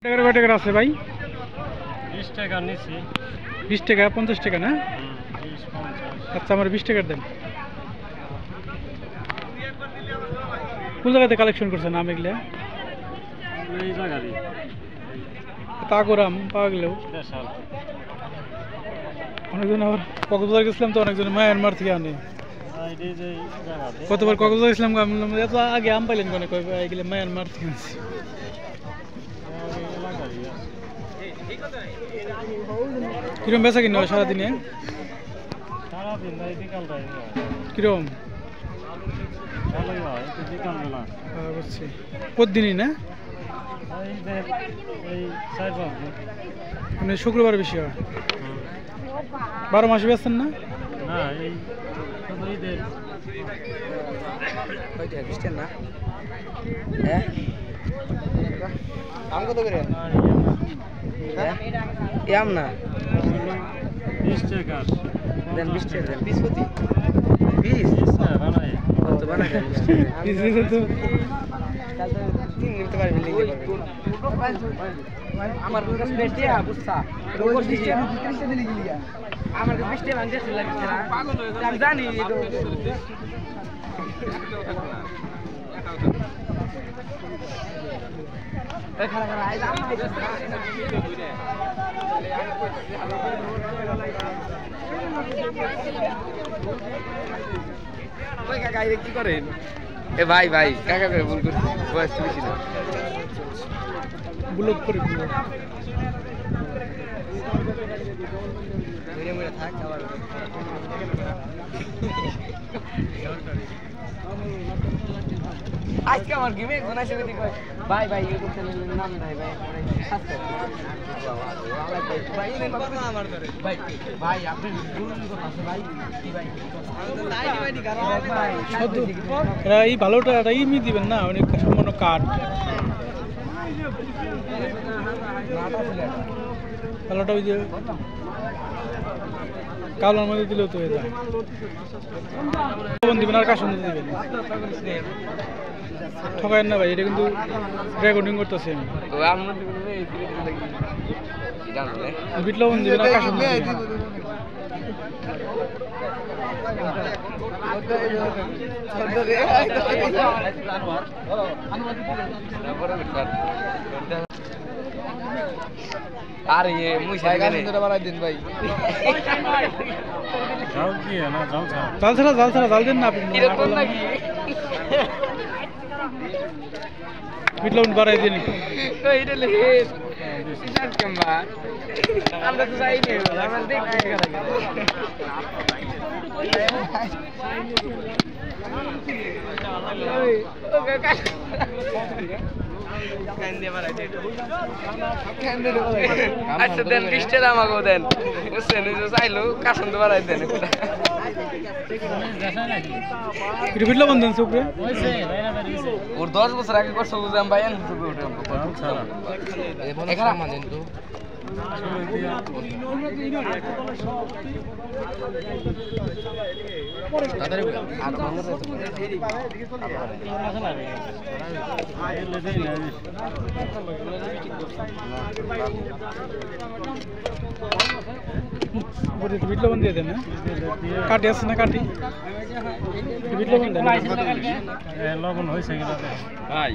টাকার কয় টাকার আছে ভাই? 20 টাকা নিছি। 20 টাকা 50 টাকা না? 20 50। আচ্ছা আমার 20 টাকার দেন। কোন জায়গাতে কালেকশন করছেন আম এগুলা? এই জায়গারই। তাগরাম পাওয়া গেলেও স্পেশাল। অনেকজন আবার কক্সবাজার গেছিলাম তো অনেকজন মায়ানমার থেকে আনে। এই যে জায়গাতে। কতবার কক্সবাজার গেছিলাম এত আগে আম পাইলেন কোনে কই এগুলো মায়ানমার থেকে আনছি। কিরম বেচা কিনে হয় সারাদিনে? সারাদিন ভাই বিকালটাই কিরম? ভালোই হয়, একটু বিকালবেলা। বুঝছি প্রতিদিনই না? এই 4-5 দিন। মানে শুক্রবার বেশি হয়। 12 মাসে বেচছেন না? না এই শুধু ঈদের। কয়টা 20 টাকা না? হ্যাঁ আম কত করে? হ্যাঁ আম না 20 টাকা। দেন 20 টাকা দেন 20 প্রতি 20 বানাই। কত বানাই দেন 20 টাকা তো কাল তো 3 নিতে পারবি লিখে আমার কাছে বেশি বুঝছা রোজ 20 টাকা 30 টাকা লিখে লিয়া আমার কাছে 20 টাকা আনতে লাগছে না পাগল হয়ে আমি জানি এটা খালা খালা আই আম ভাই কাকা এটা কি করেন? এ ভাই ভাই কাকা করে ভুল করছি বয়স বেশি না ব্লক করে ব্লক মেরে মেরে থাক আবার আজকে আমার গেমে একজন আসে যদি কয় ভাই ভাই ইউটিউব চ্যানেলের নাম ভাই ভাই ভাই এই কথা আমার ধরে ভাই ভাই আপনি বলুন তো পাশে ভাই কি ভাই তাই দিবানি কারণ ভাই এরা এই ভালোটা এটাই মি দিবেন না অনেক সামান্য কাট ভালোটা ওই যে কালোর মধ্যে দিলেও তো হয়ে যায় দিবেন আর কাশন দিবেন ঠকায়েন না ভাই এটা কিন্তু রেকর্ডিং করতেছি আমি বিট লবণ দিবেন আর কাশন দিবেন আরে ये मुझे गाने বানাই দিন ভাই জাল কি না জাল ছাড়া। জাল ছাড়া জাল দেন না আপনি এরকম নাকি বিট লবণ বাড়াই দিন কই এটা লিখে ইসার কেমবা আমরা তো যাই নি আমরা দেখতে গেলাম ও কাকা কান্দে মারাই দে কান্দে রে আচ্ছা দেন 20 টাকা আমাকে দেন বুঝছেন ওই যে চাইলো কাসন তো বাড়াই দেন এটা বিট লবণ দেন সুপরে ওর 10 বছর আগে করছো বুঝে আমি বাইন সুপরে উঠে জাল ছাড়া। এখানে মানেন তো তাদের আর বন্ধ বিট লবণ দিয়ে দেন না কাটি আছে না কাটি বিট লবণ দেন লবণ হয়েছে কিনা ভাই